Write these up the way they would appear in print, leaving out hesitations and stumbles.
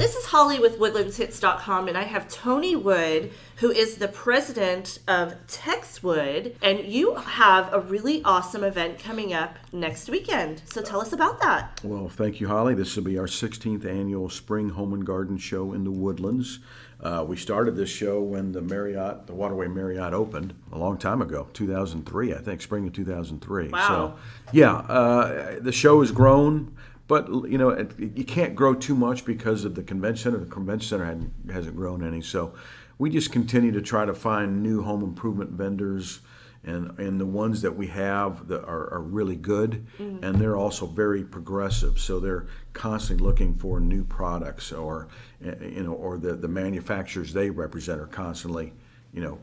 This is Holly with WoodlandsHits.com, and I have Tony Wood, who is the president of Texwood, and you have a really awesome event coming up next weekend. So tell us about that. Well, thank you, Holly. This will be our 16th annual Spring Home and Garden Show in the Woodlands. We started this show when the Waterway Marriott opened a long time ago, 2003, I think, spring of 2003. Wow. So, yeah, the show has grown. But, you know, you can't grow too much because of the convention center. The convention center hasn't grown any. So we just continue to try to find new home improvement vendors. And the ones that we have that are really good. Mm-hmm. And they're also very progressive. So they're constantly looking for new products or the manufacturers they represent are constantly,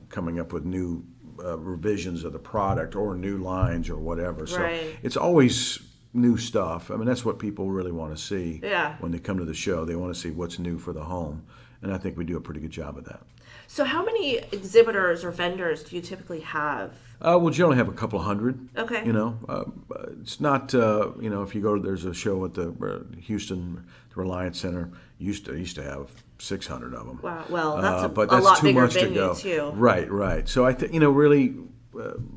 coming up with new revisions of the product or new lines or whatever. Right. So it's always new stuff. I mean, that's what people really want to see when they come to the show. They want to see what's new for the home, and I think we do a pretty good job of that. So how many exhibitors or vendors do you typically have? We'll generally have a couple hundred. Okay. It's not, if you go, there's a show at the Houston Reliance Center, used to have 600 of them. Wow. Well, that's but that's a lot too bigger much venue, to go. too. Right. So I think, really,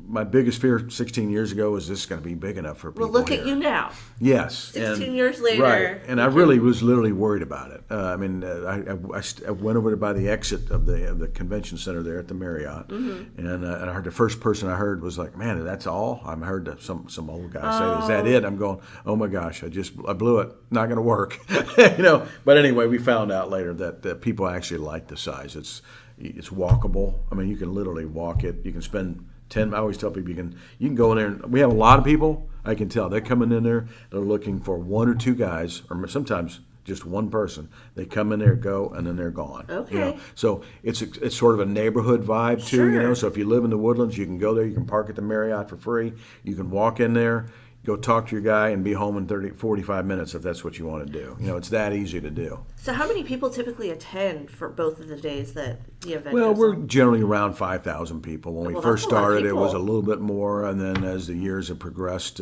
my biggest fear 16 years ago was this going to be big enough for people. Well, look here. at you now. Yes. 16 years later. Right. And I really was literally worried about it. I went over to by the exit of the convention center there at the Marriott. Mm-hmm. And I heard the first person I heard was like, man, that's all? I heard that some old guy say, is that it? I'm going, oh my gosh, I blew it. Not going to work. But anyway, we found out later that people actually like the size. It's walkable. I mean, you can literally walk it. You can spend I always tell people you can go in there, and we have a lot of people. I can tell they're coming in there. They're looking for one or two guys, or sometimes just one person. They come in there, go, and then they're gone. Okay. So it's sort of a neighborhood vibe too. Sure. So if you live in the Woodlands, you can go there. You can park at the Marriott for free. You can walk in there, go talk to your guy, and be home in 45 minutes if that's what you want to do. It's that easy to do. So how many people typically attend for both of the days that the event Well, goes we're on? Generally around 5,000 people. When we first that's a lot of started, it was a people. little bit more, and then as the years have progressed,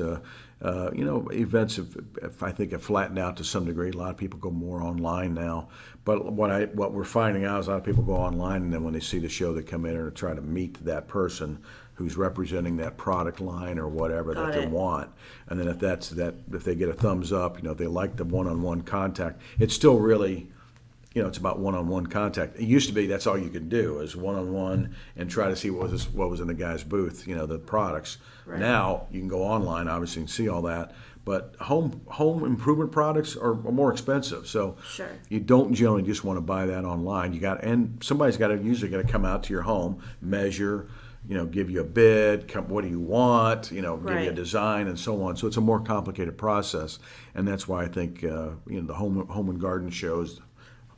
events I think have flattened out to some degree. A lot of people go more online now. But what we're finding out is a lot of people go online, and then when they see the show, they come in and try to meet that person who's representing that product line or whatever that they want. And then if they get a thumbs up, if they like the one-on-one contact, it's still really, it's about one-on-one contact. It used to be that's all you could do is one-on-one and try to see what was in the guy's booth, the products. Right. Now you can go online, obviously, and see all that. But home improvement products are more expensive, so sure. You don't generally just want to buy that online. And somebody's usually got to come out to your home, measure, give you a bid, what do you want, give you a design and so on. So it's a more complicated process, and that's why I think the home and garden shows,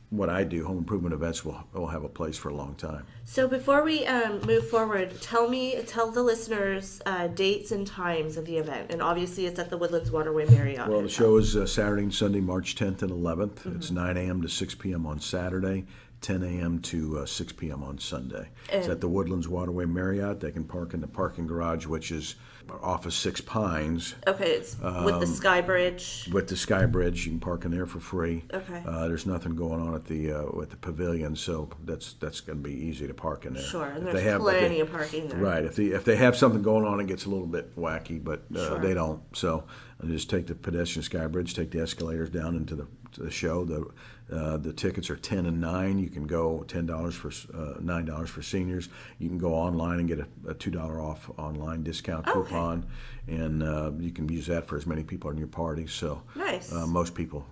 what I do, home improvement events will have a place for a long time. So before we move forward, tell the listeners dates and times of the event, and obviously it's at the Woodlands Waterway Marriott. Well, the show is Saturday and Sunday, March 10th and 11th. Mm-hmm. It's 9 a.m. to 6 p.m. on Saturday. 10 a.m. to 6 p.m. on Sunday. It's at the Woodlands Waterway Marriott. They can park in the parking garage, which is off of Six Pines. Okay, it's with the Sky Bridge. With the Sky Bridge, you can park in there for free. Okay. There's nothing going on at the pavilion, so that's going to be easy to park in there. Sure, and there's plenty of parking there. Right. If they have something going on, it gets a little bit wacky, but sure. They don't. So just take the pedestrian Sky Bridge, take the escalators down into the show. The tickets are $10 and $9. You can go $10 for $9 for seniors. You can go online and get a $2 off online discount coupon, and you can use that for as many people in your party. So nice. Most people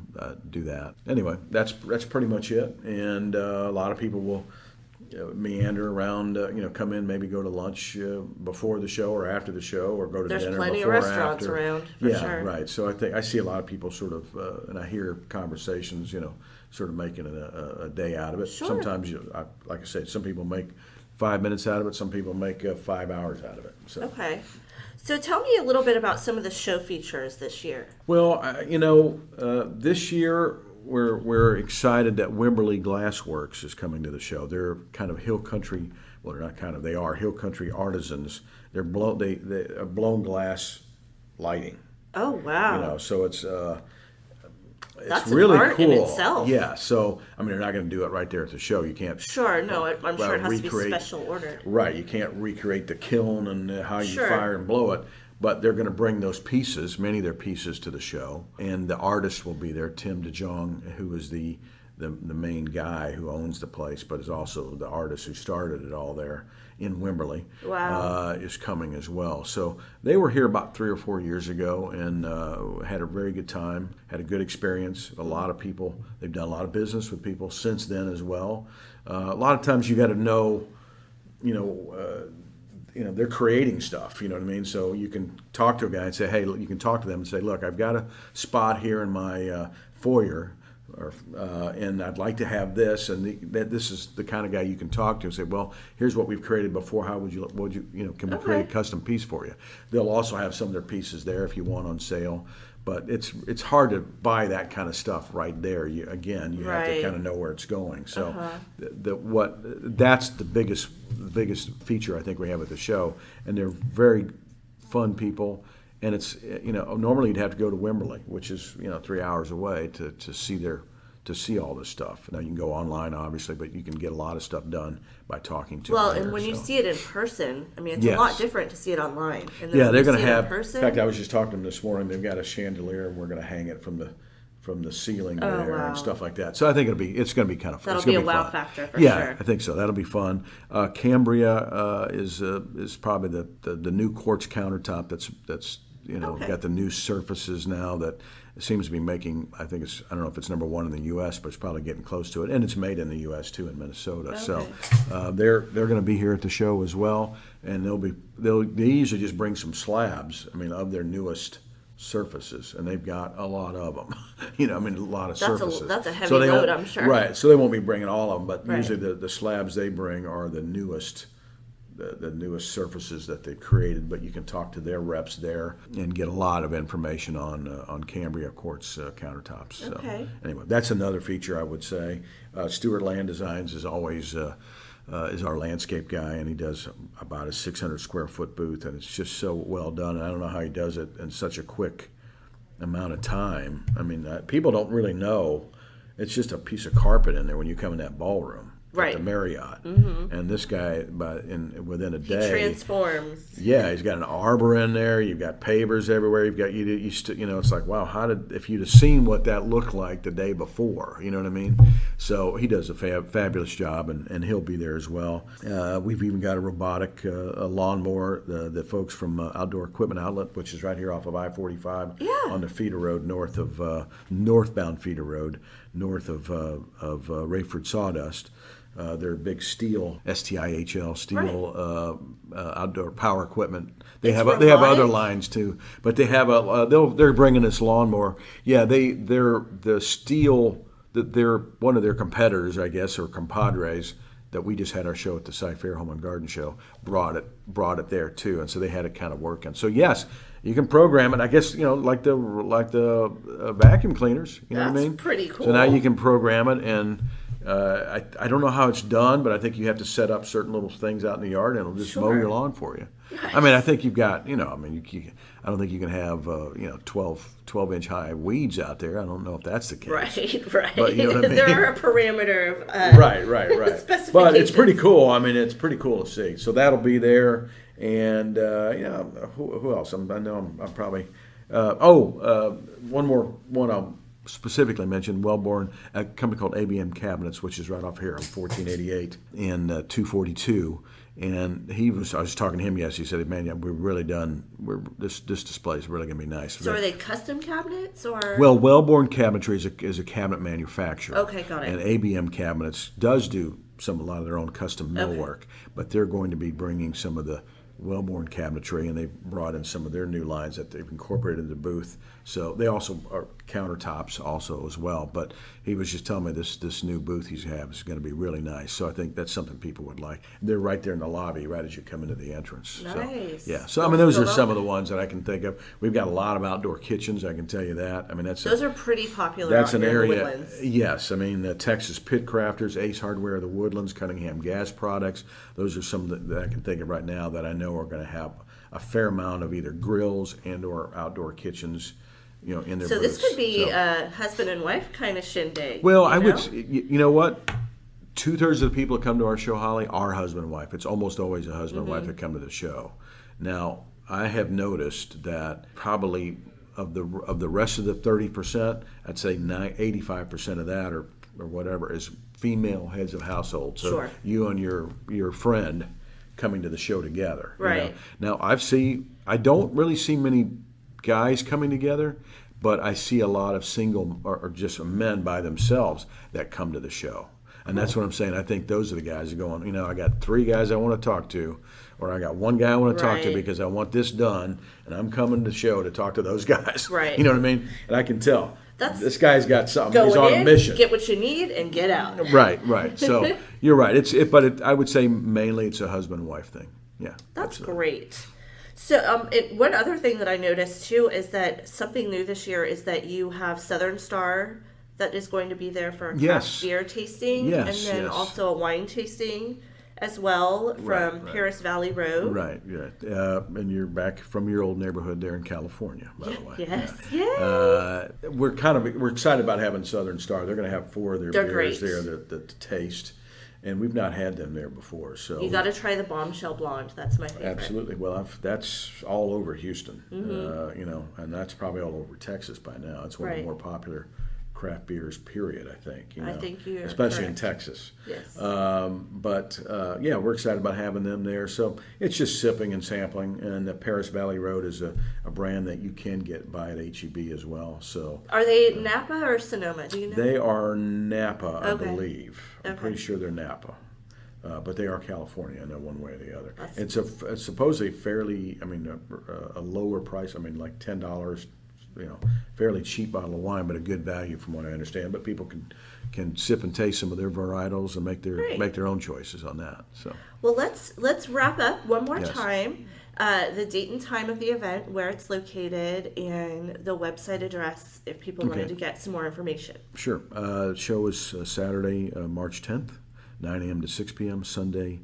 do that. Anyway, that's pretty much it. And a lot of people will meander around, come in, maybe go to lunch before the show or after the show, or go to dinner before or after. There's plenty of restaurants around, for sure. Yeah, right. So I see a lot of people sort of, and I hear conversations, sort of making it a day out of it. Sure. Sometimes, like I said, some people make 5 minutes out of it. Some people make 5 hours out of it. So. Okay. So tell me a little bit about some of the show features this year. Well, this year we're excited that Wimberley Glassworks is coming to the show. They're kind of hill country. Well, they're not kind of. They are hill country artisans. They're blown glass lighting. Oh wow! So it's That's It's really an art cool. in itself. Yeah. So I mean, they're not going to do it right there at the show. You can't. Sure, no, I'm sure it has to be recreate- special order. Right. You can't recreate the kiln and how you Sure. fire and blow it. But they're going to bring those pieces, many of their pieces, to the show, and the artist will be there. Tim DeJong, who is the main guy who owns the place, but is also the artist who started it all there in Wimberley. Wow. Is coming as well. So they were here about 3 or 4 years ago and had a very good time, had a good experience. A lot of people, they've done a lot of business with people since then as well. A lot of times you got to know, they're creating stuff, you know what I mean? So you can talk to a guy and say, hey, you can talk to them and say, look, I've got a spot here in my foyer, and I'd like to have this, and this is the kind of guy you can talk to and say, well, here's what we've created before. How would you can we create a custom piece for you? They'll also have some of their pieces there if you want on sale. But it's hard to buy that kind of stuff right there. You have to kind of know where it's going. So that's the biggest feature I think we have at the show, and they're very fun people. And it's normally you'd have to go to Wimberley, which is 3 hours away to see all this stuff. Now you can go online, obviously, but you can get a lot of stuff done by talking to them. Well, and when you see it in person, I mean, it's a lot different to see it online. And then yeah, when they're you going to see it have. in person, In fact, I was just talking to them this morning. They've got a chandelier, and we're going to hang it from the ceiling there wow. and stuff like that. So I think it's going to be kind of fun. That'll It's be a wow fun. factor for yeah, sure. I think so. That'll be fun. Cambria is probably the new quartz countertop that's got the new surfaces now that seems to be making. I don't know if it's number one in the U.S., but it's probably getting close to it, and it's made in the U.S. too in Minnesota. Okay. So they're going to be here at the show as well, and they usually just bring some slabs. I mean, of their newest surfaces, and they've got a lot of them. A lot of surfaces. That's a heavy load, I'm sure. Right, so they won't be bringing all of them, but Right. usually the slabs they bring are the newest. The newest surfaces that they've created, but you can talk to their reps there and get a lot of information on Cambria quartz countertops. So, Okay. anyway, that's another feature I would say. Stuart Land Designs is always is our landscape guy, and he does about a 600 square foot booth, and it's just so well done. And I don't know how he does it in such a quick amount of time. I mean, people don't really know. It's just a piece of carpet in there when you come in that ballroom. Right. At the Marriott, and this guy, within a day, He transforms. Yeah, he's got an arbor in there. You've got pavers everywhere. You've got it's like, wow, if you'd have seen what that looked like the day before, you know what I mean? So he does a fabulous job, and he'll be there as well. We've even got a robotic a lawnmower. The folks from Outdoor Equipment Outlet, which is right here off of I-45 on the feeder road northbound feeder road north of Rayford Sawdust. They're big steel, STIHL steel outdoor power equipment. They have other lines too, but they have they're bringing this lawnmower. Yeah, they're the steel. They're one of their competitors, I guess, or compadres that we just had our show at the Cy-Fair Home and Garden Show. Brought it there too, and so they had it kind of working. So yes, you can program it. I guess like the vacuum cleaners. You know what I mean? That's pretty cool. So now you can program it and. I don't know how it's done, but I think you have to set up certain little things out in the yard, and it'll just mow your lawn for you. Nice. I mean, I think you've got, I don't think you can have, 12-inch high weeds out there. I don't know if that's the case. Right. But you know what I mean? There are a parameter of right. specifications. But it's pretty cool. I mean, it's pretty cool to see. So that'll be there, and who else? I know I'm probably. One I'll specifically mentioned Wellborn, a company called ABM Cabinets, which is right off here on 1488 and 242. And I was talking to him yesterday. He said, "Man, yeah, we're really done. This display is really going to be nice." So are they custom cabinets or? Well, Wellborn Cabinetry is a cabinet manufacturer. Okay, got it. And ABM Cabinets does do a lot of their own custom millwork, but they're going to be bringing some of the Wellborn Cabinetry, and they've brought in some of their new lines that they've incorporated in the booth. So they also are countertops also as well. But he was just telling me this new booth he's have is going to be really nice. So I think that's something people would like. They're right there in the lobby, right as you come into the entrance. Nice. So, yeah. So I mean, those are some of the ones that I can think of. We've got a lot of outdoor kitchens. I can tell you that. I mean, those are pretty popular. That's out an here in the area. Woodlands. Yes, I mean Texas Pit Crafters, Ace Hardware, the Woodlands, Cunningham Gas Products. Those are some that I can think of right now that I know are going to have a fair amount of either grills and or outdoor kitchens in their So booths. this could be So- a husband and wife kind of shindig. Well, you I know? would. You know what? 2/3 of the people that come to our show, Holly, are husband and wife. It's almost always a husband and wife that come to the show. Now, I have noticed that probably of the rest of the 30%, I'd say 85% of that or whatever is female heads of household. So Sure. you and your friend coming to the show together. Right. Now I don't really see many guys coming together, but I see a lot of single or just men by themselves that come to the show. And that's what I'm saying. I think those are the guys that are going, I got 3 guys I want to talk to, or I got 1 guy I want to talk to Right. because I want this done, and I'm coming to the show to talk to those guys. Right. You know what I mean? And I can tell. That's this guy's got something. Going He's on in, a mission. get what you need, and get out. Right. So you're right. I would say mainly it's a husband and wife thing. Yeah. That's absolutely. great. So, one other thing that I noticed too is that something new this year is that you have Southern Star that is going to be there for a craft Yes. beer tasting, Yes, and then yes. also a wine tasting as well from Right. Paris Valley Road. Right. And you're back from your old neighborhood there in California, by the way. Yes. Yeah. We're excited about having Southern Star. They're going to have 4 of their They're beers great. there to taste, and we've not had them there before. So You got to try the Bombshell Blonde. That's my favorite. absolutely. Well, that's all over Houston, and that's probably all over Texas by now. It's one of Right. the more popular craft beers. Period. I think. I think you're especially in correct. Texas. Yes. But we're excited about having them there. So it's just sipping and sampling. And the Paris Valley Road is a brand that you can get by at HEB as well. So Are they Napa or Sonoma? Do you know? they are Napa, I Okay. believe. I'm Okay. pretty sure they're Napa. But they are California, I know, one way or the other. That's- It's supposedly fairly, a lower price. like $10, fairly cheap bottle of wine, but a good value from what I understand. But people can sip and taste some of their varietals and make Great. their own choices on that. So Well, let's wrap up one more Yes. time. The date and time of the event, where it's located, and the website address if people wanted Okay. to get some more information. sure, show is Saturday, March 10th, 9 a.m. to 6 p.m. Sunday,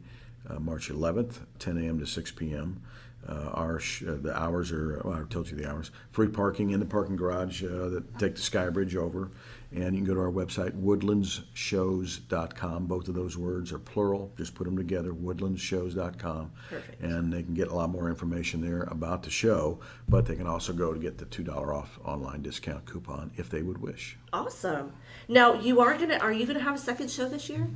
March 11th, 10 a.m. to 6 p.m. The hours are, I told you the hours. Free parking in the parking garage that take the Sky Bridge over. And you can go to our website, woodlandsshows.com. Both of those words are plural. Just put them together, woodlandsshows.com. Perfect. And they can get a lot more information there about the show. But they can also go to get the $2 off online discount coupon if they would wish. Awesome. Now, are you gonna have a second show this year?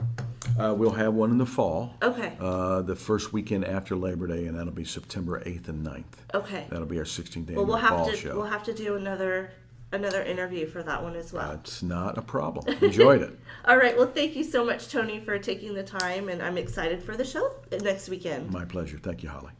We'll have one in the fall. Okay. The first weekend after Labor Day, and that'll be September 8th and 9th. Okay. That'll be our 16th Well, annual fall show. we'll have to do another interview for that one as well. That's not a problem. Enjoyed it. All right. Well, thank you so much, Tony, for taking the time, and I'm excited for the show next weekend. My pleasure. Thank you, Holly.